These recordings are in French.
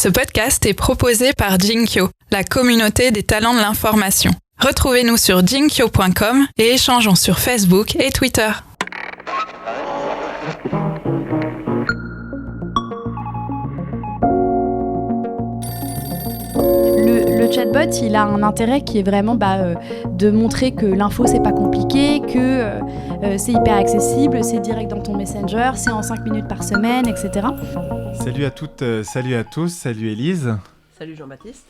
Ce podcast est proposé par Jinkyo, la communauté des talents de l'information. Retrouvez-nous sur jinkyo.com et échangeons sur Facebook et Twitter. Le chatbot, il a un intérêt qui est vraiment de montrer que l'info, c'est pas compliqué, que c'est hyper accessible, c'est direct dans ton Messenger, c'est en 5 minutes par semaine, etc. Salut à toutes, salut à tous, salut Élise. Salut Jean-Baptiste.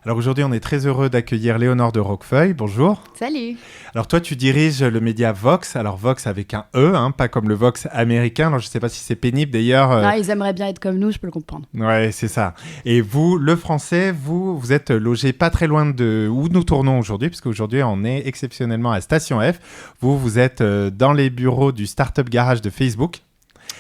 Alors aujourd'hui, on est très heureux d'accueillir Léonore de Roquefeuille. Bonjour. Salut. Alors toi, tu diriges le média Vox. Alors Vox avec un E, pas comme le Vox américain. Alors je ne sais pas si c'est pénible d'ailleurs. Non, ils aimeraient bien être comme nous, je peux le comprendre. Ouais, c'est ça. Et vous, le français, vous êtes logé pas très loin de où nous tournons aujourd'hui, puisque aujourd'hui on est exceptionnellement à Station F. Vous êtes dans les bureaux du Startup Garage de Facebook.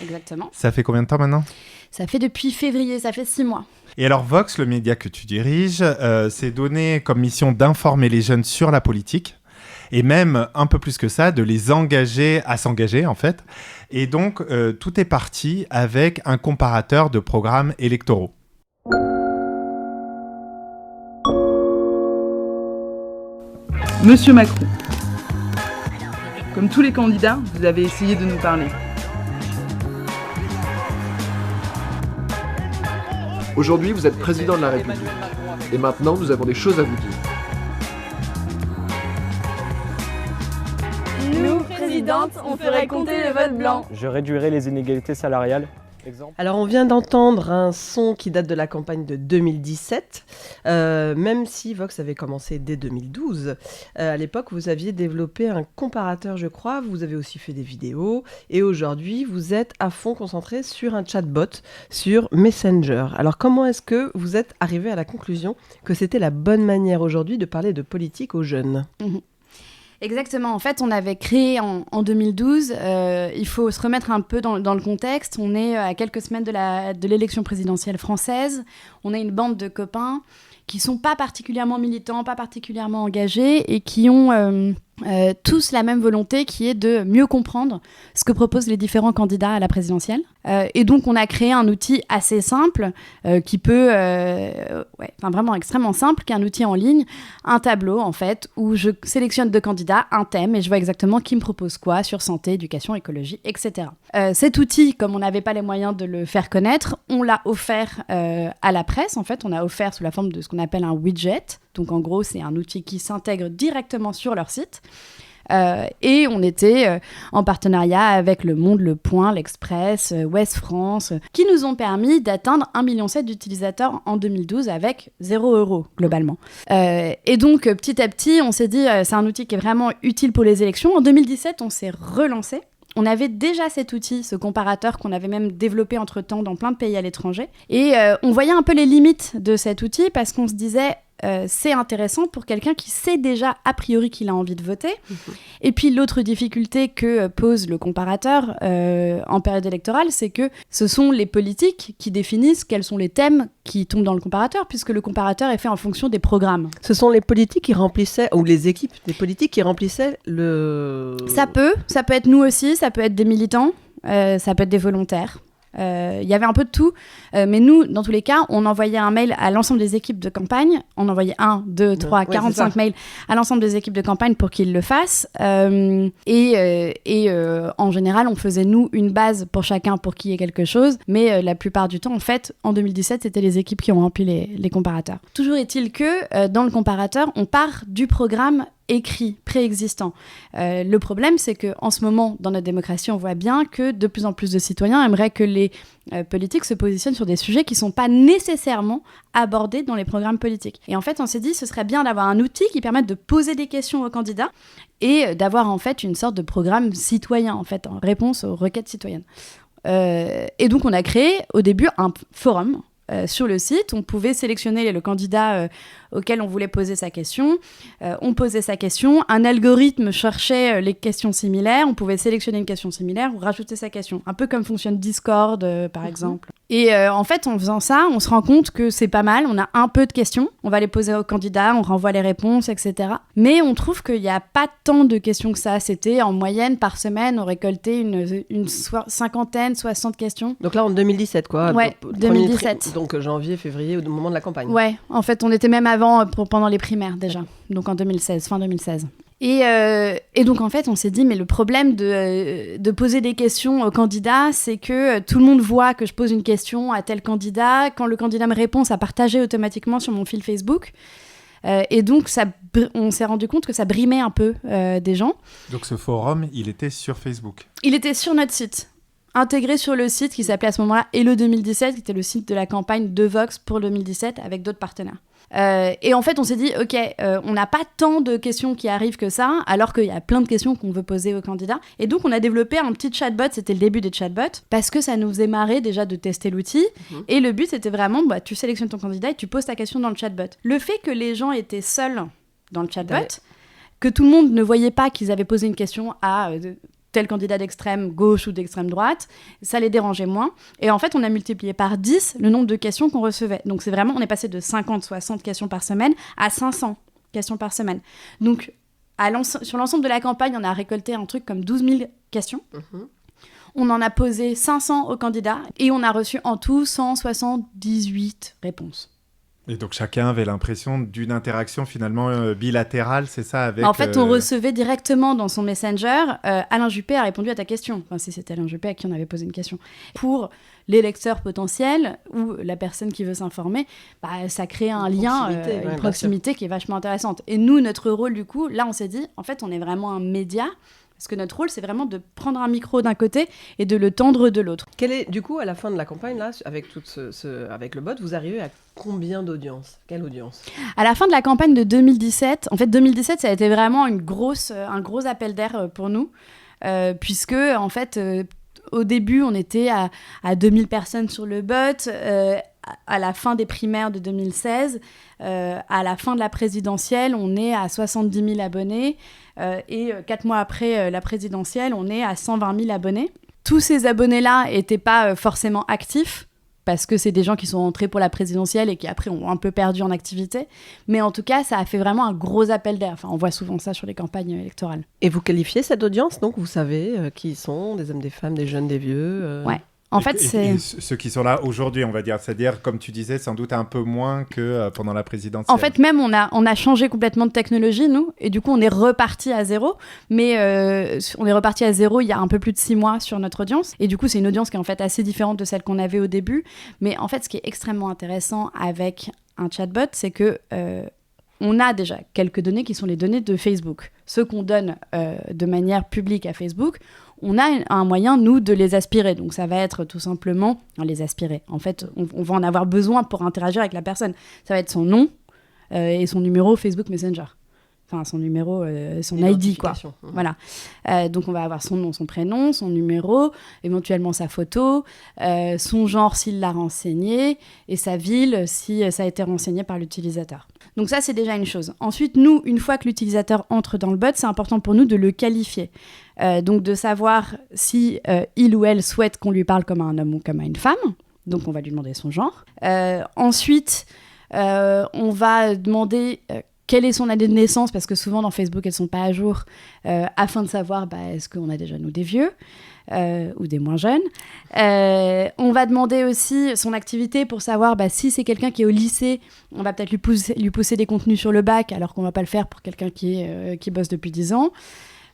Exactement. Ça fait combien de temps maintenant ? Ça fait depuis février, ça fait 6 mois. Et alors Vox, le média que tu diriges, s'est donné comme mission d'informer les jeunes sur la politique et même un peu plus que ça, de les engager à s'engager en fait. Et donc tout est parti avec un comparateur de programmes électoraux. Monsieur Macron, comme tous les candidats, vous avez essayé de nous parler. Aujourd'hui, vous êtes président de la République. Et maintenant, nous avons des choses à vous dire. Nous, présidente, on ferait compter le vote blanc. Je réduirai les inégalités salariales. Exemple. Alors on vient d'entendre un son qui date de la campagne de 2017, même si Vox avait commencé dès 2012. À l'époque, vous aviez développé un comparateur, je crois, vous avez aussi fait des vidéos, et aujourd'hui, vous êtes à fond concentré sur un chatbot, sur Messenger. Alors comment est-ce que vous êtes arrivé à la conclusion que c'était la bonne manière aujourd'hui de parler de politique aux jeunes ? Exactement. En fait, on avait créé en 2012. Il faut se remettre un peu dans le contexte. On est à quelques semaines de l'élection présidentielle française. On a une bande de copains qui sont pas particulièrement militants, pas particulièrement engagés et qui ont tous la même volonté qui est de mieux comprendre ce que proposent les différents candidats à la présidentielle. Et donc, on a créé un outil assez simple qui peut, vraiment extrêmement simple, qui est un outil en ligne, un tableau en fait, où je sélectionne 2 candidats, un thème, et je vois exactement qui me propose quoi sur santé, éducation, écologie, etc. Cet outil, comme on n'avait pas les moyens de le faire connaître, on l'a offert à la presse. En fait, on a offert sous la forme de ce qu'on appelle un widget. Donc en gros, c'est un outil qui s'intègre directement sur leur site. Et on était en partenariat avec Le Monde, Le Point, L'Express, Ouest France, qui nous ont permis d'atteindre 1,7 million d'utilisateurs en 2012 avec 0 € globalement. Et donc petit à petit, on s'est dit c'est un outil qui est vraiment utile pour les élections. En 2017, on s'est relancé. On avait déjà cet outil, ce comparateur qu'on avait même développé entre-temps dans plein de pays à l'étranger. Et on voyait un peu les limites de cet outil parce qu'on se disait c'est intéressant pour quelqu'un qui sait déjà a priori qu'il a envie de voter. Et puis l'autre difficulté que pose le comparateur en période électorale, c'est que ce sont les politiques qui définissent quels sont les thèmes qui tombent dans le comparateur, puisque le comparateur est fait en fonction des programmes. Ce sont les politiques qui remplissaient, ou les équipes des politiques qui remplissaient le... Ça peut être nous aussi, ça peut être des militants, ça peut être des volontaires. Il y avait un peu de tout, mais nous, dans tous les cas, on envoyait un mail à l'ensemble des équipes de campagne. On envoyait 1, 2, 3, 45 mails à l'ensemble des équipes de campagne pour qu'ils le fassent. Et en général, on faisait, nous, une base pour chacun pour qu'il y ait quelque chose. Mais la plupart du temps, en fait, en 2017, c'était les équipes qui ont rempli les comparateurs. Toujours est-il que, dans le comparateur, on part du programme écrit, préexistant. Le problème, c'est qu'en ce moment, dans notre démocratie, on voit bien que de plus en plus de citoyens aimeraient que les politiques se positionnent sur des sujets qui ne sont pas nécessairement abordés dans les programmes politiques. Et en fait, on s'est dit, ce serait bien d'avoir un outil qui permette de poser des questions aux candidats et d'avoir en fait une sorte de programme citoyen, en fait, en réponse aux requêtes citoyennes. Et donc, on a créé au début un forum sur le site. On pouvait sélectionner le candidat auquel on voulait poser sa question. On posait sa question, un algorithme cherchait les questions similaires, on pouvait sélectionner une question similaire ou rajouter sa question. Un peu comme fonctionne Discord, par exemple. Et en fait, en faisant ça, on se rend compte que c'est pas mal, on a un peu de questions, on va les poser aux candidats, on renvoie les réponses, etc. Mais on trouve qu'il n'y a pas tant de questions que ça. C'était en moyenne, par semaine, on récoltait une cinquantaine, 60 questions. Donc là, en 2017, quoi. Ouais, 2017. Donc janvier, février, au moment de la campagne. Ouais, en fait, on était même avant, pendant les primaires déjà, donc en 2016, fin 2016. Et donc, en fait, on s'est dit, mais le problème de poser des questions aux candidats, c'est que tout le monde voit que je pose une question à tel candidat. Quand le candidat me répond, ça partageait automatiquement sur mon fil Facebook. Et donc, on s'est rendu compte que ça brimait un peu des gens. Donc, ce forum, il était sur Facebook? Il était sur notre site, intégré sur le site qui s'appelait à ce moment-là Hello 2017, qui était le site de la campagne de Vox pour 2017, avec d'autres partenaires. Et en fait, on s'est dit, ok, on n'a pas tant de questions qui arrivent que ça, alors qu'il y a plein de questions qu'on veut poser aux candidats. Et donc, on a développé un petit chatbot, c'était le début des chatbots, parce que ça nous faisait marrer déjà de tester l'outil. Et le but, c'était vraiment, tu sélectionnes ton candidat et tu poses ta question dans le chatbot. Le fait que les gens étaient seuls dans le chatbot, que tout le monde ne voyait pas qu'ils avaient posé une question à tel candidat d'extrême gauche ou d'extrême droite, ça les dérangeait moins. Et en fait, on a multiplié par 10 le nombre de questions qu'on recevait. Donc, c'est vraiment, on est passé de 50, 60 questions par semaine à 500 questions par semaine. Donc, sur l'ensemble de la campagne, on a récolté un truc comme 12 000 questions. On en a posé 500 aux candidats et on a reçu en tout 178 réponses. Et donc chacun avait l'impression d'une interaction finalement bilatérale, c'est ça avec... En fait, on recevait directement dans son Messenger Alain Juppé a répondu à ta question. Enfin, si c'était Alain Juppé à qui on avait posé une question. Pour les lecteurs potentiels ou la personne qui veut s'informer, ça crée un lien, une proximité qui est vachement intéressante. Et nous, notre rôle du coup, là on s'est dit, en fait on est vraiment un média. Parce que notre rôle, c'est vraiment de prendre un micro d'un côté et de le tendre de l'autre. Quel est, du coup, à la fin de la campagne, là, avec, avec le bot, vous arrivez à combien d'audience? Quelle audience? À la fin de la campagne de 2017, en fait, 2017, ça a été vraiment un gros appel d'air pour nous. Puisque, en fait, au début, on était à 2000 personnes sur le bot. À la fin des primaires de 2016, à la fin de la présidentielle, on est à 70 000 abonnés. Et 4 mois après la présidentielle, on est à 120 000 abonnés. Tous ces abonnés-là n'étaient pas forcément actifs, parce que c'est des gens qui sont entrés pour la présidentielle et qui après ont un peu perdu en activité. Mais en tout cas, ça a fait vraiment un gros appel d'air. Enfin, on voit souvent ça sur les campagnes électorales. Et vous qualifiez cette audience, donc vous savez qui ils sont, des hommes, des femmes, des jeunes, des vieux Ouais. En fait, c'est... Et ceux qui sont là aujourd'hui, on va dire, c'est-à-dire, comme tu disais, sans doute un peu moins que pendant la présidentielle. En fait, même, on a changé complètement de technologie, nous, et du coup, on est reparti à zéro. Mais on est reparti à zéro il y a un peu plus de 6 mois sur notre audience. Et du coup, c'est une audience qui est en fait assez différente de celle qu'on avait au début. Mais en fait, ce qui est extrêmement intéressant avec un chatbot, c'est que... on a déjà quelques données qui sont les données de Facebook. Ceux qu'on donne de manière publique à Facebook, on a un moyen, nous, de les aspirer. Donc, ça va être tout simplement... les aspirer. En fait, on va en avoir besoin pour interagir avec la personne. Ça va être son nom et son numéro Facebook Messenger. Enfin, son numéro, son ID, quoi. Voilà. Donc, on va avoir son nom, son prénom, son numéro, éventuellement sa photo, son genre s'il l'a renseigné, et sa ville si ça a été renseigné par l'utilisateur. Donc ça, c'est déjà une chose. Ensuite, nous, une fois que l'utilisateur entre dans le bot, c'est important pour nous de le qualifier. Donc, de savoir si il ou elle souhaite qu'on lui parle comme à un homme ou comme à une femme. Donc, on va lui demander son genre. Ensuite, on va demander... quelle est son année de naissance, parce que souvent dans Facebook, elles ne sont pas à jour, afin de savoir est-ce qu'on a déjà, nous, des vieux ou des moins jeunes. On va demander aussi son activité pour savoir si c'est quelqu'un qui est au lycée, on va peut-être lui pousser des contenus sur le bac, alors qu'on ne va pas le faire pour quelqu'un qui bosse depuis 10 ans.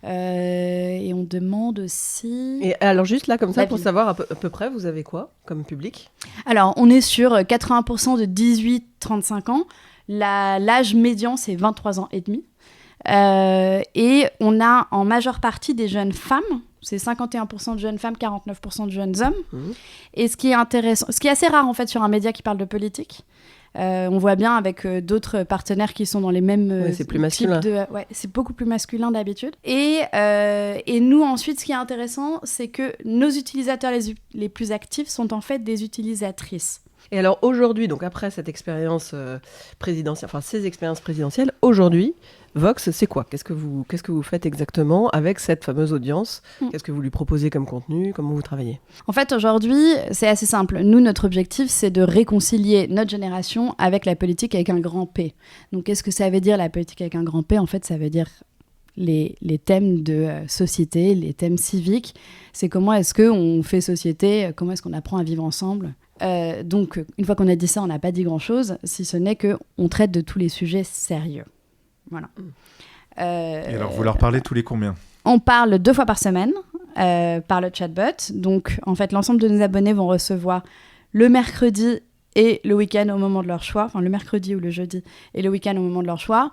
Et on demande aussi... Et alors juste là, comme ça, pour savoir à peu près, vous avez quoi comme public? Alors, on est sur 80% de 18-35 ans. L'âge médian, c'est 23 ans et demi. Et on a en majeure partie des jeunes femmes. C'est 51% de jeunes femmes, 49% de jeunes hommes. Et ce qui est intéressant, ce qui est assez rare en fait sur un média qui parle de politique. On voit bien avec d'autres partenaires qui sont dans les mêmes c'est plus masculin. C'est beaucoup plus masculin d'habitude. Et nous, ensuite, ce qui est intéressant, c'est que nos utilisateurs les plus actifs sont en fait des utilisatrices. Et alors aujourd'hui, donc après cette expérience présidentielle, enfin ces expériences présidentielles, aujourd'hui, Vox, c'est quoi ? Qu'est-ce que vous faites exactement avec cette fameuse audience ? Qu'est-ce que vous lui proposez comme contenu ? Comment vous travaillez ? En fait, aujourd'hui, c'est assez simple. Nous, notre objectif, c'est de réconcilier notre génération avec la politique avec un grand P. Donc, qu'est-ce que ça veut dire, la politique avec un grand P ? En fait, ça veut dire les thèmes de société, les thèmes civiques. C'est comment est-ce qu'on fait société, comment est-ce qu'on apprend à vivre ensemble. Donc, une fois qu'on a dit ça, on n'a pas dit grand-chose, si ce n'est qu'on traite de tous les sujets sérieux. Voilà. Et alors, vous leur parlez tous les combien ? On parle 2 fois par semaine par le chatbot. Donc, en fait, l'ensemble de nos abonnés vont recevoir le mercredi et le week-end au moment de leur choix. Enfin, le mercredi ou le jeudi et le week-end au moment de leur choix.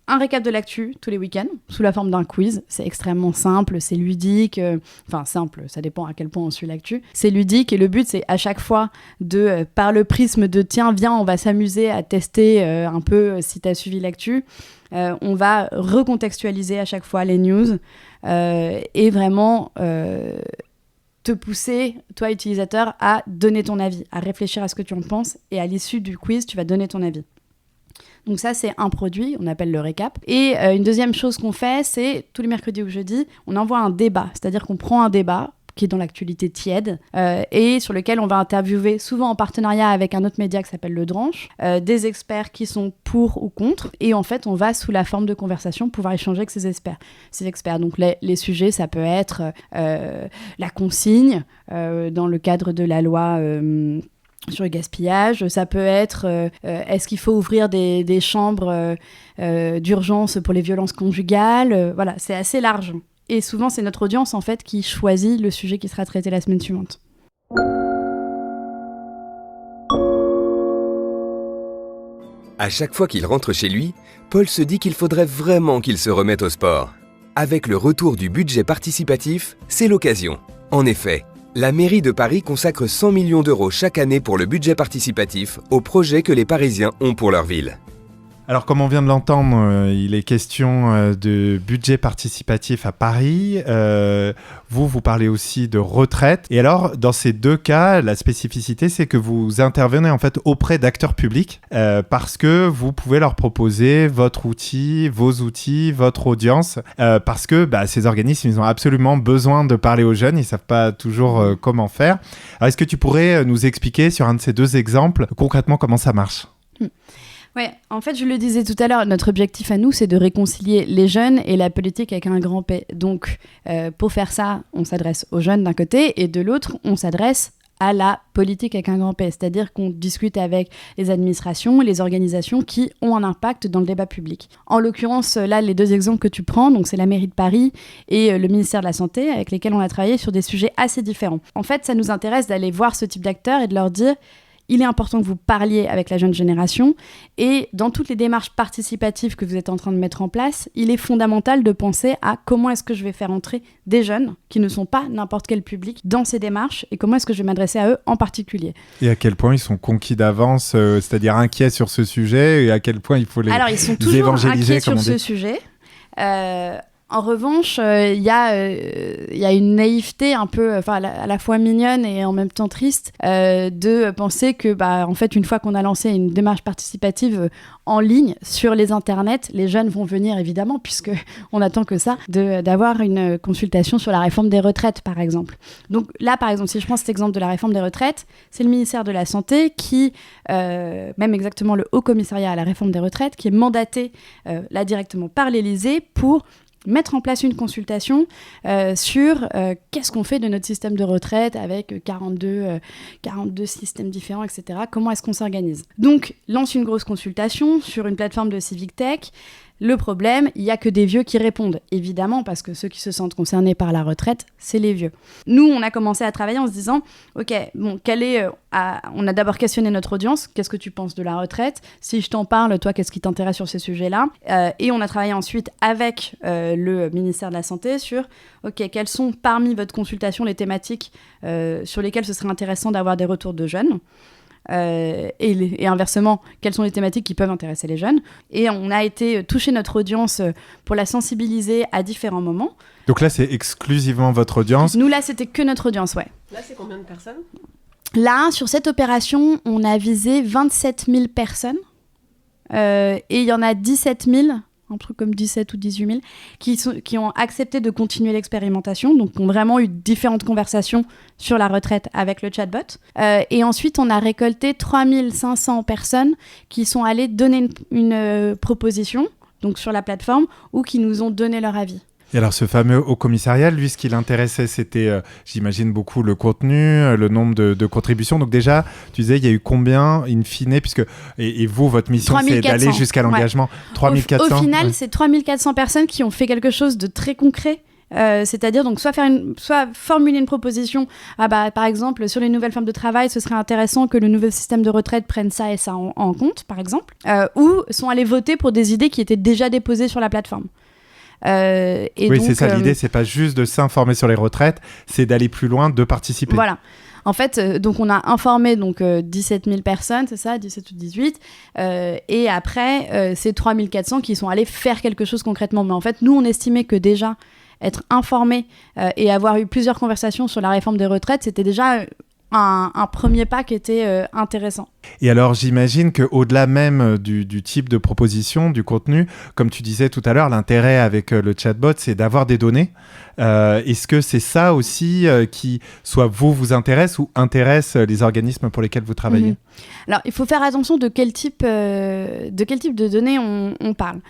Un récap de l'actu tous les week-ends, sous la forme d'un quiz. C'est extrêmement simple, c'est ludique. Enfin, simple, ça dépend à quel point on suit l'actu. C'est ludique et le but, c'est à chaque fois de, par le prisme de « tiens, viens, on va s'amuser à tester un peu si tu as suivi l'actu », on va recontextualiser à chaque fois les news et vraiment te pousser, toi, utilisateur, à donner ton avis, à réfléchir à ce que tu en penses et à l'issue du quiz, tu vas donner ton avis. Donc ça, c'est un produit, on appelle le récap. Et une deuxième chose qu'on fait, c'est tous les mercredis ou jeudis, on envoie un débat. C'est-à-dire qu'on prend un débat qui est dans l'actualité tiède et sur lequel on va interviewer, souvent en partenariat avec un autre média qui s'appelle Le Dranche, des experts qui sont pour ou contre. Et en fait, on va, sous la forme de conversation, pouvoir échanger avec ces experts. Donc les sujets, ça peut être la consigne dans le cadre de la loi... sur le gaspillage, ça peut être est-ce qu'il faut ouvrir des chambres d'urgence pour les violences conjugales, voilà, c'est assez large. Et souvent, c'est notre audience en fait qui choisit le sujet qui sera traité la semaine suivante. À chaque fois qu'il rentre chez lui, Paul se dit qu'il faudrait vraiment qu'il se remette au sport. Avec le retour du budget participatif, c'est l'occasion. En effet, la mairie de Paris consacre 100 millions d'euros chaque année pour le budget participatif aux projets que les Parisiens ont pour leur ville. Alors, comme on vient de l'entendre, il est question de budget participatif à Paris. Vous parlez aussi de retraite. Et alors, dans ces 2 cas, la spécificité, c'est que vous intervenez en fait auprès d'acteurs publics parce que vous pouvez leur proposer votre outil, vos outils, votre audience, parce que ces organismes, ils ont absolument besoin de parler aux jeunes. Ils ne savent pas toujours comment faire. Alors, est-ce que tu pourrais nous expliquer sur un de ces 2 exemples concrètement comment ça marche ? Ouais, en fait, je le disais tout à l'heure, notre objectif à nous, c'est de réconcilier les jeunes et la politique avec un grand P. Donc, pour faire ça, on s'adresse aux jeunes d'un côté et de l'autre, on s'adresse à la politique avec un grand P. C'est-à-dire qu'on discute avec les administrations et les organisations qui ont un impact dans le débat public. En l'occurrence, là, les 2 exemples que tu prends, donc c'est la mairie de Paris et le ministère de la Santé, avec lesquels on a travaillé sur des sujets assez différents. En fait, ça nous intéresse d'aller voir ce type d'acteurs et de leur dire... Il est important que vous parliez avec la jeune génération et dans toutes les démarches participatives que vous êtes en train de mettre en place, il est fondamental de penser à comment est-ce que je vais faire entrer des jeunes qui ne sont pas n'importe quel public dans ces démarches et comment est-ce que je vais m'adresser à eux en particulier. Et à quel point ils sont conquis d'avance, c'est-à-dire inquiets sur ce sujet et à quel point il faut les évangéliser. Alors ils sont toujours inquiets sur ce sujet. En revanche, il y a une naïveté un peu, à la fois mignonne et en même temps triste, de penser que, en fait, une fois qu'on a lancé une démarche participative en ligne sur les internets, les jeunes vont venir évidemment, puisque on attend que ça, d'avoir une consultation sur la réforme des retraites, par exemple. Donc là, par exemple, si je prends cet exemple de la réforme des retraites, c'est le ministère de la Santé qui, même exactement le Haut Commissariat à la réforme des retraites, qui est mandaté là directement par l'Élysée pour mettre en place une consultation sur qu'est-ce qu'on fait de notre système de retraite avec 42 systèmes différents, etc. Comment est-ce qu'on s'organise ? Donc, lance une grosse consultation sur une plateforme de Civic Tech. Le problème, il n'y a que des vieux qui répondent, évidemment, parce que ceux qui se sentent concernés par la retraite, c'est les vieux. Nous, on a commencé à travailler en se disant, OK, bon, on a d'abord questionné notre audience, qu'est-ce que tu penses de la retraite ? Si je t'en parle, toi, qu'est-ce qui t'intéresse sur ces sujets-là ? Et on a travaillé ensuite avec le ministère de la Santé sur, OK, quelles sont parmi votre consultation les thématiques sur lesquelles ce serait intéressant d'avoir des retours de jeunes ? Et inversement, quelles sont les thématiques qui peuvent intéresser les jeunes. Et on a été toucher notre audience pour la sensibiliser à différents moments. Donc là, c'est exclusivement votre audience ? Nous, là, c'était que notre audience, ouais. Là, c'est combien de personnes ? Là, sur cette opération, on a visé 27 000 personnes et il y en a 17 000, un truc comme 17 ou 18 000, qui ont accepté de continuer l'expérimentation, donc ont vraiment eu différentes conversations sur la retraite avec le chatbot. Et ensuite, on a récolté 3 500 personnes qui sont allées donner une proposition, donc sur la plateforme, ou qui nous ont donné leur avis. Et alors, ce fameux haut commissariat, lui, ce qui l'intéressait, c'était, j'imagine, beaucoup le contenu, le nombre de contributions. Donc déjà, tu disais, il y a eu combien, in fine, puisque, et vous, votre mission, c'est d'aller jusqu'à l'engagement. 3400. Au final, c'est 3400 personnes qui ont fait quelque chose de très concret. C'est-à-dire donc soit formuler une proposition, par exemple sur les nouvelles formes de travail, ce serait intéressant que le nouveau système de retraite prenne ça et ça en compte, par exemple, ou sont allés voter pour des idées qui étaient déjà déposées sur la plateforme. Oui, donc, c'est ça l'idée, c'est pas juste de s'informer sur les retraites, c'est d'aller plus loin, de participer. Voilà. En fait, donc on a informé 17 000 personnes, c'est ça, 17 ou 18, et après, c'est 3 400 qui sont allés faire quelque chose concrètement. Mais en fait, nous, on estimait que déjà, être informé et avoir eu plusieurs conversations sur la réforme des retraites, c'était déjà un premier pas qui était intéressant. Et alors, j'imagine qu'au-delà même du type de proposition, du contenu, comme tu disais tout à l'heure, l'intérêt avec le chatbot, c'est d'avoir des données. Est-ce que c'est ça aussi qui, soit vous intéresse ou intéresse les organismes pour lesquels vous travaillez ? Alors, il faut faire attention de quel type de données on parle.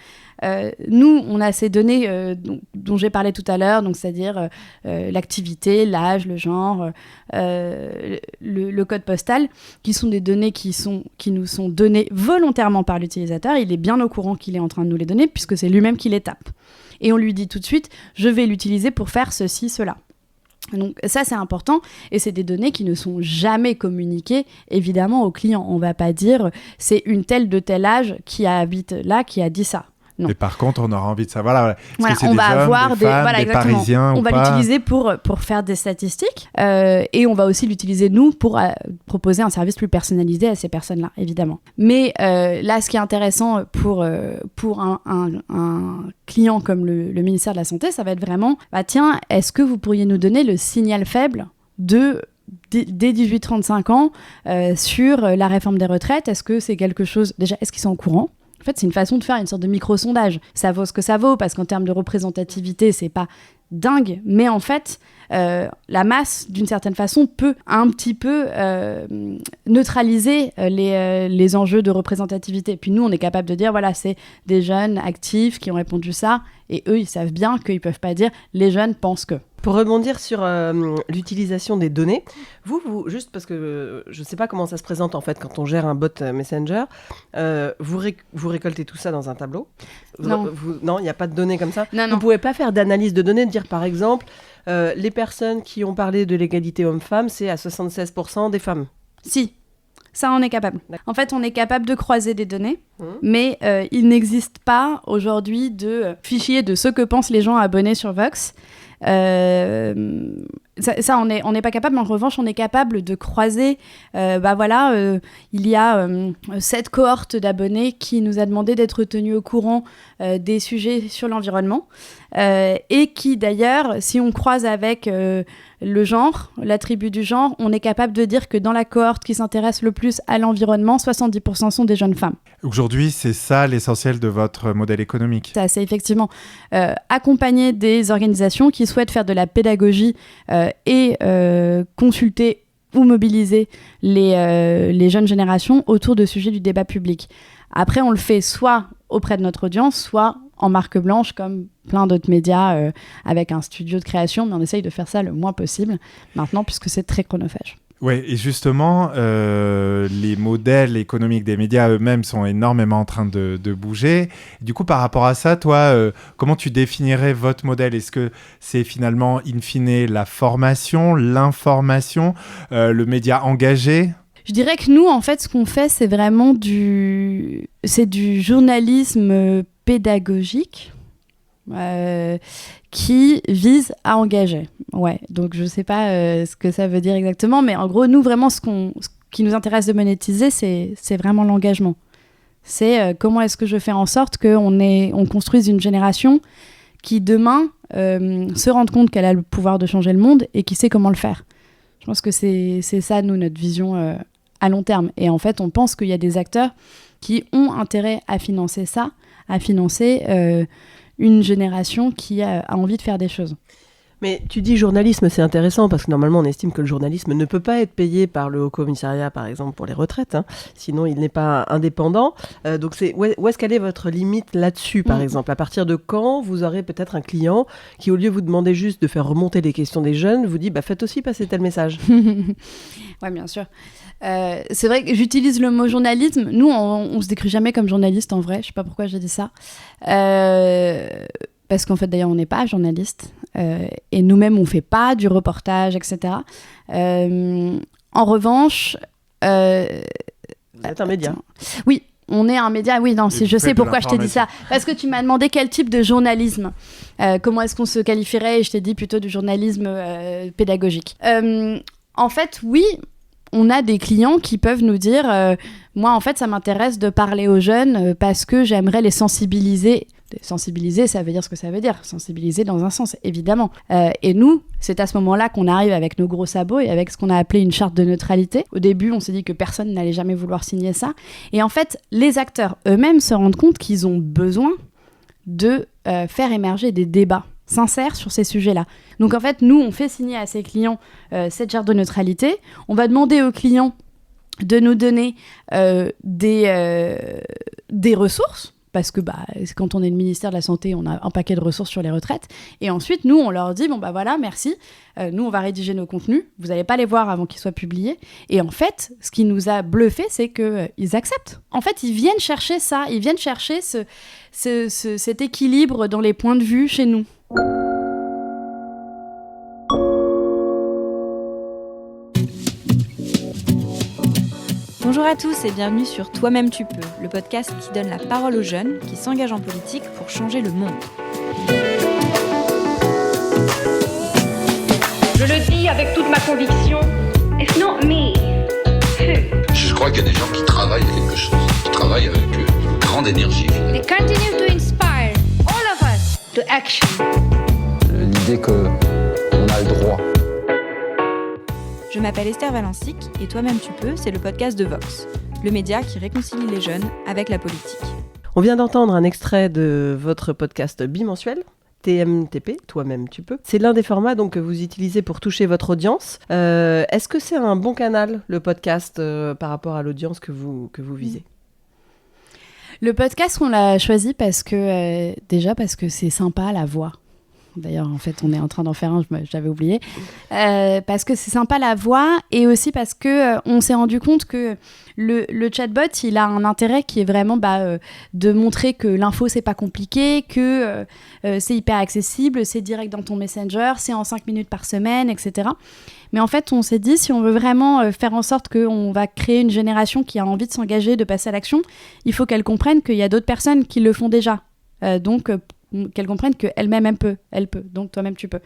Nous, on a ces données dont j'ai parlé tout à l'heure, donc c'est-à-dire l'activité, l'âge, le genre, le code postal, qui sont des données qui nous sont données volontairement par l'utilisateur. Il est bien au courant qu'il est en train de nous les donner, puisque c'est lui-même qui les tape. Et on lui dit tout de suite, je vais l'utiliser pour faire ceci, cela. Donc ça, c'est important, et c'est des données qui ne sont jamais communiquées, évidemment, aux clients. On ne va pas dire, c'est une telle de tel âge qui habite là, qui a dit ça. Non. Et par contre, on aura envie de savoir, est-ce que c'est on des va jeunes, avoir des femmes, des Parisiens on ou va pas. l'utiliser pour faire des statistiques et on va aussi l'utiliser, nous, pour proposer un service plus personnalisé à ces personnes-là, évidemment. Mais là, ce qui est intéressant pour un client comme le ministère de la Santé, ça va être vraiment, tiens, est-ce que vous pourriez nous donner le signal faible dès 18-35 ans sur la réforme des retraites? Est-ce que c'est quelque chose... Déjà, est-ce qu'ils sont au courant? En fait, c'est une façon de faire une sorte de micro-sondage. Ça vaut ce que ça vaut, parce qu'en termes de représentativité, c'est pas dingue. Mais en fait, la masse, d'une certaine façon, peut un petit peu neutraliser les enjeux de représentativité. Puis nous, on est capable de dire, voilà, c'est des jeunes actifs qui ont répondu ça. Et eux, ils savent bien qu'ils peuvent pas dire, les jeunes pensent que... Pour rebondir sur l'utilisation des données, vous, juste parce que je ne sais pas comment ça se présente en fait quand on gère un bot Messenger, vous récoltez tout ça dans un tableau? Non. Non, il n'y a pas de données comme ça? Non. Vous ne pouvez pas faire d'analyse de données, de dire par exemple, les personnes qui ont parlé de l'égalité homme-femme, c'est à 76% des femmes? Si. Ça, on est capable. En fait, on est capable de croiser des données, mais il n'existe pas aujourd'hui de fichier de ce que pensent les gens abonnés sur Vox. Ça, on n'est pas capable, mais en revanche, on est capable de croiser. Il y a cette cohorte d'abonnés qui nous a demandé d'être tenus au courant des sujets sur l'environnement et qui, d'ailleurs, si on croise avec le genre, l'attribut du genre, on est capable de dire que dans la cohorte qui s'intéresse le plus à l'environnement, 70% sont des jeunes femmes. Aujourd'hui, c'est ça l'essentiel de votre modèle économique. C'est effectivement accompagner des organisations qui souhaitent faire de la pédagogie et consulter ou mobiliser les jeunes générations autour de sujets du débat public. Après, on le fait soit auprès de notre audience, soit en marque blanche, comme plein d'autres médias, avec un studio de création, mais on essaye de faire ça le moins possible maintenant, puisque c'est très chronophage. Oui, et justement, les modèles économiques des médias eux-mêmes sont énormément en train de bouger. Du coup, par rapport à ça, toi, comment tu définirais votre modèle? Est-ce que c'est finalement, in fine, la formation, l'information, le média engagé? Je dirais que nous, en fait, ce qu'on fait, c'est vraiment du journalisme pédagogique qui vise à engager. Ouais, donc je ne sais pas ce que ça veut dire exactement, mais en gros, nous, vraiment, ce qui nous intéresse de monétiser, c'est vraiment l'engagement. C'est comment est-ce que je fais en sorte qu'on construise une génération qui, demain, se rende compte qu'elle a le pouvoir de changer le monde et qui sait comment le faire. Je pense que c'est ça, nous, notre vision à long terme. Et en fait, on pense qu'il y a des acteurs qui ont intérêt à financer ça, à financer une génération qui a envie de faire des choses. Mais tu dis journalisme, c'est intéressant parce que normalement on estime que le journalisme ne peut pas être payé par le Haut Commissariat, par exemple, pour les retraites, hein, sinon il n'est pas indépendant. Donc où est-ce qu'elle est votre limite là-dessus, par exemple ? À partir de quand vous aurez peut-être un client qui, au lieu de vous demander juste de faire remonter les questions des jeunes, vous dit faites aussi passer tel message ? Oui, bien sûr. C'est vrai que j'utilise le mot journalisme. Nous, on se décrit jamais comme journaliste en vrai. Je sais pas pourquoi j'ai dit ça. Parce qu'en fait, d'ailleurs, on n'est pas journaliste. Et nous-mêmes, on fait pas du reportage, etc. En revanche... Vous êtes un média. Oui, on est un média. Oui, non, je sais pourquoi je t'ai dit ça. Parce que tu m'as demandé quel type de journalisme. Comment est-ce qu'on se qualifierait ? Et je t'ai dit plutôt du journalisme pédagogique. En fait, oui... On a des clients qui peuvent nous dire moi, en fait, ça m'intéresse de parler aux jeunes parce que j'aimerais les sensibiliser. Sensibiliser, ça veut dire ce que ça veut dire. Sensibiliser dans un sens, évidemment. Et nous, c'est à ce moment-là qu'on arrive avec nos gros sabots et avec ce qu'on a appelé une charte de neutralité. Au début, on s'est dit que personne n'allait jamais vouloir signer ça. Et en fait, les acteurs eux-mêmes se rendent compte qu'ils ont besoin de faire émerger des débats sincères sur ces sujets-là. Donc en fait, nous, on fait signer à ces clients cette charte de neutralité. On va demander aux clients de nous donner des ressources, parce que quand on est le ministère de la Santé, on a un paquet de ressources sur les retraites. Et ensuite, nous, on leur dit, voilà, merci, nous, on va rédiger nos contenus, vous n'allez pas les voir avant qu'ils soient publiés. Et en fait, ce qui nous a bluffé, c'est qu'ils acceptent. En fait, ils viennent chercher ça, ils viennent chercher cet équilibre dans les points de vue chez nous. Bonjour à tous et bienvenue sur Toi-même tu peux, le podcast qui donne la parole aux jeunes qui s'engagent en politique pour changer le monde. Je le dis avec toute ma conviction, it's not me. Je crois qu'il y a des gens qui travaillent à quelque chose, qui travaillent avec une grande énergie. They continue to inspire all of us to action. L'idée qu'on a le droit. Je m'appelle Esther Valensic et Toi-même tu peux, c'est le podcast de Vox, le média qui réconcilie les jeunes avec la politique. On vient d'entendre un extrait de votre podcast bimensuel, TMTP, Toi-même tu peux. C'est l'un des formats donc, que vous utilisez pour toucher votre audience. Est-ce que c'est un bon canal, le podcast, par rapport à l'audience que vous visez ? Le podcast, on l'a choisi parce que c'est sympa la voix. D'ailleurs, en fait, on est en train d'en faire un, j'avais oublié. Parce que c'est sympa la voix et aussi parce qu'on s'est rendu compte que le chatbot, il a un intérêt qui est vraiment de montrer que l'info, c'est pas compliqué, que c'est hyper accessible, c'est direct dans ton Messenger, c'est en 5 minutes par semaine, etc. Mais en fait, on s'est dit, si on veut vraiment faire en sorte qu'on va créer une génération qui a envie de s'engager, de passer à l'action, il faut qu'elle comprenne qu'il y a d'autres personnes qui le font déjà. Donc, qu'elle comprenne qu'elle-même, elle peut. Donc, toi-même, tu peux.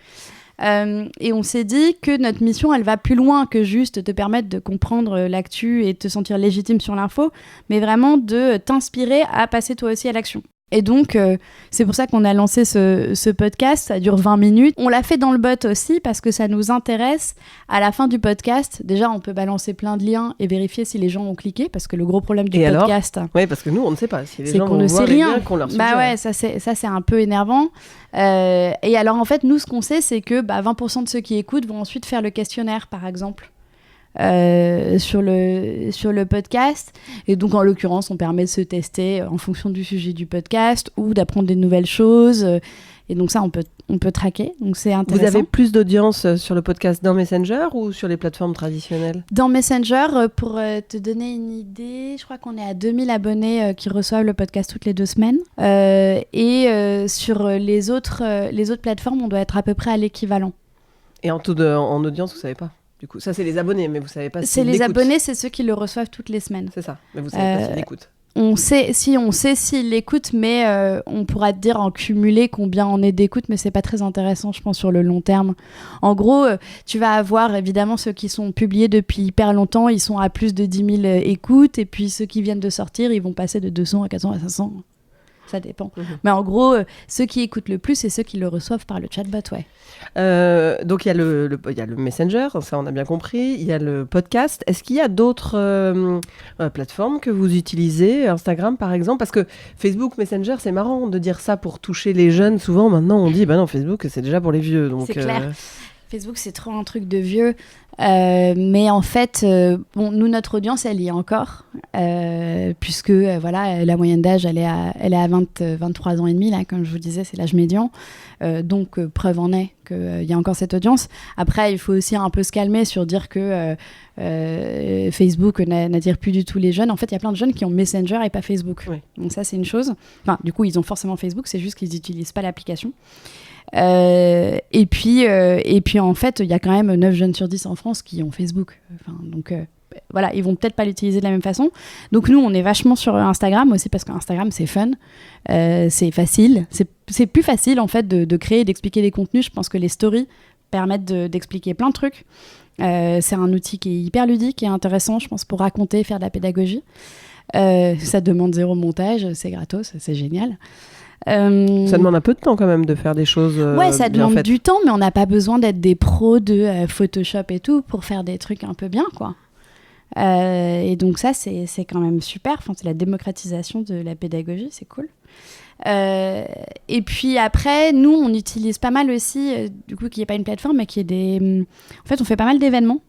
Et on s'est dit que notre mission, elle va plus loin que juste te permettre de comprendre l'actu et de te sentir légitime sur l'info, mais vraiment de t'inspirer à passer toi aussi à l'action. Et donc, c'est pour ça qu'on a lancé ce podcast, ça dure 20 minutes. On l'a fait dans le bot aussi parce que ça nous intéresse. À la fin du podcast, déjà, on peut balancer plein de liens et vérifier si les gens ont cliqué, parce que le gros problème du podcast... Oui, parce que nous, on ne sait pas si les gens vont voir les liens qu'on leur suggère. Bah ouais, ça c'est un peu énervant. Et alors, en fait, nous, ce qu'on sait, c'est que 20% de ceux qui écoutent vont ensuite faire le questionnaire, par exemple. Sur le podcast, et donc en l'occurrence on permet de se tester en fonction du sujet du podcast ou d'apprendre des nouvelles choses, et donc ça on peut traquer, donc c'est intéressant. Vous avez plus d'audience sur le podcast dans Messenger ou sur les plateformes traditionnelles ? Dans Messenger, pour te donner une idée, je crois qu'on est à 2000 abonnés qui reçoivent le podcast toutes les 2 semaines, et sur les autres plateformes on doit être à peu près à l'équivalent. Et en audience, vous savez pas ? Du coup, ça, c'est les abonnés, mais vous savez pas s'ils l'écoutent. C'est les abonnés, c'est ceux qui le reçoivent toutes les semaines. C'est ça, mais vous savez pas s'ils l'écoutent. On sait s'ils l'écoutent, mais on pourra te dire en cumulé combien on est d'écoute, mais c'est pas très intéressant, je pense, sur le long terme. En gros, tu vas avoir évidemment ceux qui sont publiés depuis hyper longtemps, ils sont à plus de 10 000 écoutes, et puis ceux qui viennent de sortir, ils vont passer de 200 à 400 à 500. ça dépend. Mais en gros, ceux qui écoutent le plus, c'est ceux qui le reçoivent par le chatbot, ouais. Donc il y a le Messenger, ça on a bien compris, il y a le podcast. Est-ce qu'il y a d'autres plateformes que vous utilisez, Instagram par exemple? Parce que Facebook, Messenger, c'est marrant de dire ça pour toucher les jeunes. Souvent maintenant on dit, bah non, Facebook c'est déjà pour les vieux. Donc, c'est clair. Facebook, c'est trop un truc de vieux. Mais en fait, nous, notre audience, elle y est encore. Puisque, voilà, la moyenne d'âge, elle est à 23 ans et demi, là, comme je vous disais, c'est l'âge médian. Donc, preuve en est qu'il y a encore cette audience. Après, il faut aussi un peu se calmer sur dire que Facebook n'attire plus du tout les jeunes. En fait, il y a plein de jeunes qui ont Messenger et pas Facebook. Oui. Donc ça, c'est une chose. Enfin, du coup, ils ont forcément Facebook, c'est juste qu'ils n'utilisent pas l'application. Et puis en fait il y a quand même 9 jeunes sur 10 en France qui ont Facebook, donc voilà, ils vont peut-être pas l'utiliser de la même façon. Donc nous on est vachement sur Instagram aussi parce qu'Instagram c'est fun, c'est facile, c'est plus facile en fait de créer et d'expliquer des contenus. Je pense que les stories permettent d'expliquer plein de trucs. C'est un outil qui est hyper ludique et intéressant, je pense, pour raconter, faire de la pédagogie. Ça demande 0 montage, c'est gratos, c'est génial. Ça demande un peu de temps quand même de faire des choses ouais, ça bien demande faites. du temps, mais on n'a pas besoin d'être des pros de Photoshop et tout pour faire des trucs un peu bien, quoi. Et donc ça, c'est quand même super. Enfin, c'est la démocratisation de la pédagogie, c'est cool. Et puis après, nous, on utilise pas mal aussi, du coup, qui n'est pas une plateforme, mais qui est des... En fait, on fait pas mal d'événements.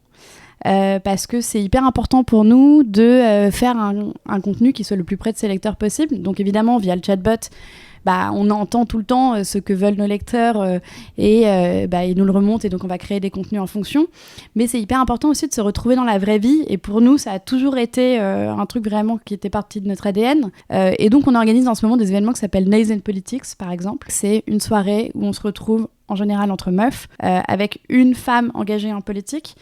Parce que c'est hyper important pour nous de faire un contenu qui soit le plus près de ses lecteurs possible. Donc évidemment, via le chatbot, on entend tout le temps ce que veulent nos lecteurs et ils nous le remontent et donc on va créer des contenus en fonction. Mais c'est hyper important aussi de se retrouver dans la vraie vie et pour nous, ça a toujours été un truc vraiment qui était partie de notre ADN. Et donc on organise en ce moment des événements qui s'appellent Nays and Politics, par exemple. C'est une soirée où on se retrouve en général entre meufs avec une femme engagée en politique.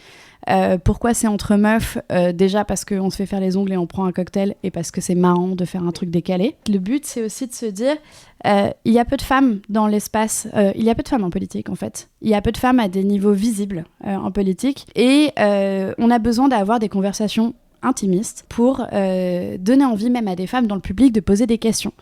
Pourquoi c'est entre meufs? Déjà parce qu'on se fait faire les ongles et on prend un cocktail et parce que c'est marrant de faire un truc décalé. Le but, c'est aussi de se dire il y a peu de femmes dans l'espace, il y a peu de femmes en politique en fait. Il y a peu de femmes à des niveaux visibles en politique et on a besoin d'avoir des conversations intimistes pour donner envie même à des femmes dans le public de poser des questions.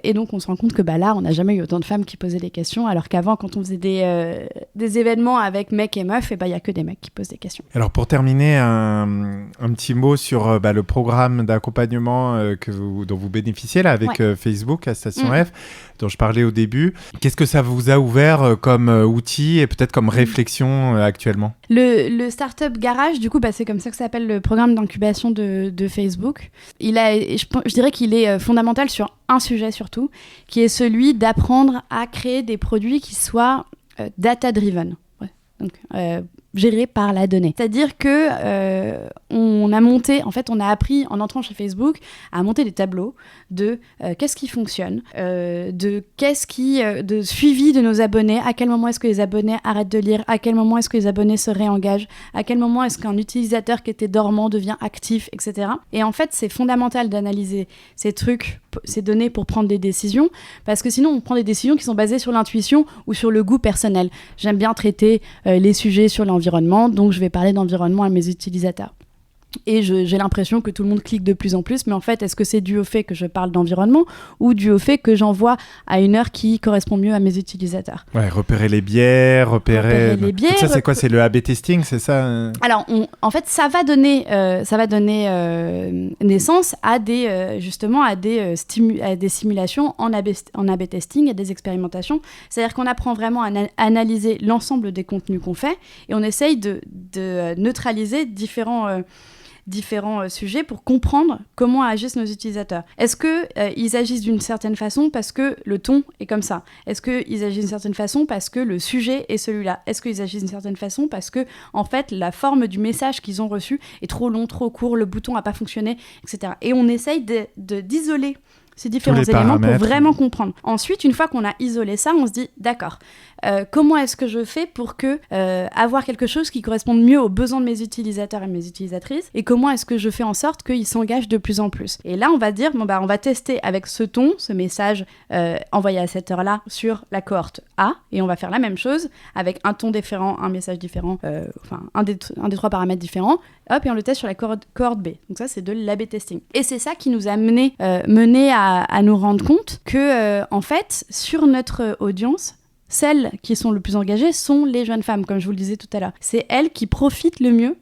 Et donc on se rend compte que là on n'a jamais eu autant de femmes qui posaient des questions, alors qu'avant quand on faisait des événements avec mecs et meufs, il y a que des mecs qui posent des questions. Alors pour terminer, un petit mot sur le programme d'accompagnement dont vous bénéficiez là avec Facebook à Station F, dont je parlais au début. Qu'est-ce que ça vous a ouvert comme outil et peut-être comme réflexion actuellement? Le Startup Garage, du coup, c'est comme ça que s'appelle le programme d'incubation de Facebook. Je dirais qu'il est fondamental sur un sujet surtout, qui est celui d'apprendre à créer des produits qui soient data-driven. Ouais. Donc, gérés par la donnée. C'est-à-dire que on a appris en entrant chez Facebook à monter des tableaux de qu'est-ce qui fonctionne, de suivi de nos abonnés, à quel moment est-ce que les abonnés arrêtent de lire, à quel moment est-ce que les abonnés se réengagent, à quel moment est-ce qu'un utilisateur qui était dormant devient actif, etc. Et en fait, c'est fondamental d'analyser ces trucs, ces données pour prendre des décisions, parce que sinon on prend des décisions qui sont basées sur l'intuition ou sur le goût personnel. J'aime bien traiter les sujets sur l'environnement, donc je vais parler d'environnement à mes utilisateurs. Et j'ai l'impression que tout le monde clique de plus en plus, mais en fait, est-ce que c'est dû au fait que je parle d'environnement ou dû au fait que j'envoie à une heure qui correspond mieux à mes utilisateurs? Ouais, repérer les biais, repérer les biais. Ça, c'est quoi? C'est le A/B testing, c'est ça? Alors, en fait, ça va donner naissance à des simulations en A/B testing, à des expérimentations. C'est-à-dire qu'on apprend vraiment à analyser l'ensemble des contenus qu'on fait et on essaye de neutraliser différents sujets pour comprendre comment agissent nos utilisateurs. Est-ce qu'ils agissent d'une certaine façon parce que le ton est comme ça? Est-ce qu'ils agissent d'une certaine façon parce que le sujet est celui-là? Est-ce qu'ils agissent d'une certaine façon parce que, en fait, la forme du message qu'ils ont reçu est trop long, trop court, le bouton n'a pas fonctionné, etc. Et on essaye d'isoler ces différents éléments pour vraiment comprendre. Ensuite, une fois qu'on a isolé ça, on se dit, d'accord, comment est-ce que je fais pour avoir quelque chose qui corresponde mieux aux besoins de mes utilisateurs et mes utilisatrices, et comment est-ce que je fais en sorte qu'ils s'engagent de plus en plus. Et là, on va dire, on va tester avec ce ton, ce message envoyé à cette heure-là sur la cohorte A, et on va faire la même chose avec un ton différent, un message différent, un des 3 paramètres différents, hop, et on le teste sur la cohorte B. Donc ça, c'est de l'A/B testing. Et c'est ça qui nous a mené à nous rendre compte que, en fait, sur notre audience, celles qui sont le plus engagées sont les jeunes femmes, comme je vous le disais tout à l'heure. C'est elles qui profitent le mieux,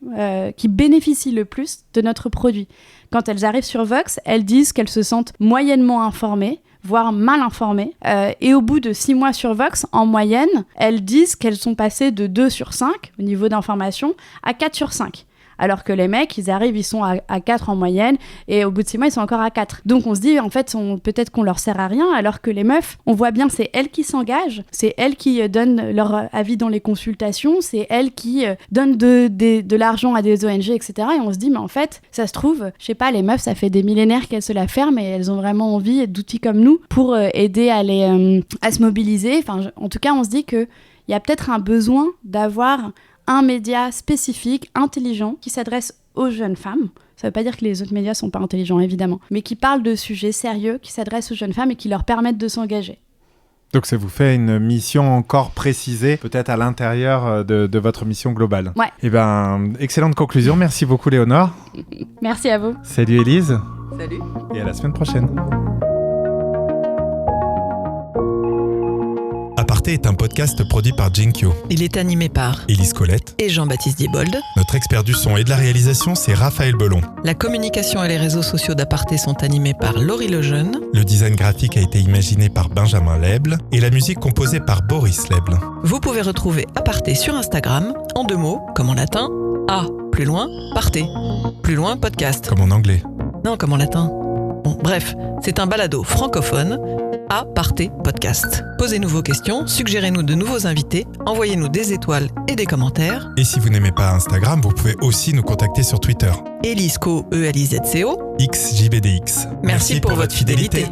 qui bénéficient le plus de notre produit. Quand elles arrivent sur Vox, elles disent qu'elles se sentent moyennement informées, voire mal informées. Et au bout de 6 mois sur Vox, en moyenne, elles disent qu'elles sont passées de 2 sur 5 au niveau d'information à 4 sur 5. Alors que les mecs, ils arrivent, ils sont à 4 en moyenne, et au bout de 6 mois, ils sont encore à 4. Donc on se dit, en fait, peut-être qu'on leur sert à rien, alors que les meufs, on voit bien, c'est elles qui s'engagent, c'est elles qui donnent leur avis dans les consultations, c'est elles qui donnent de l'argent à des ONG, etc. Et on se dit, mais en fait, ça se trouve, je sais pas, les meufs, ça fait des millénaires qu'elles se la ferment, et elles ont vraiment envie d'outils comme nous pour aider à se mobiliser. Enfin, en tout cas, on se dit qu'il y a peut-être un besoin d'avoir un média spécifique, intelligent, qui s'adresse aux jeunes femmes. Ça ne veut pas dire que les autres médias ne sont pas intelligents, évidemment, mais qui parlent de sujets sérieux, qui s'adressent aux jeunes femmes et qui leur permettent de s'engager. Donc ça vous fait une mission encore précisée, peut-être à l'intérieur de votre mission globale. Ouais. Eh ben, excellente conclusion. Merci beaucoup, Léonore. Merci à vous. Salut, Élise. Salut. Et à la semaine prochaine. Aparté est un podcast produit par Jinkyo. Il est animé par Élise Colette et Jean-Baptiste Diebold. Notre expert du son et de la réalisation, c'est Raphaël Belon. La communication et les réseaux sociaux d'Aparté sont animés par Laurie Lejeune. Le design graphique a été imaginé par Benjamin Leble et la musique composée par Boris Leble. Vous pouvez retrouver Aparté sur Instagram, en 2 mots, comme en latin, A, plus loin, Parté. Plus loin, podcast. Comme en anglais. Non, comme en latin. Bon, bref, c'est un balado francophone, Aparté podcast. Posez-nous vos questions, suggérez-nous de nouveaux invités, envoyez-nous des étoiles et des commentaires. Et si vous n'aimez pas Instagram, vous pouvez aussi nous contacter sur Twitter. Elisco, ELIZCO. XJBDX. Merci pour votre fidélité.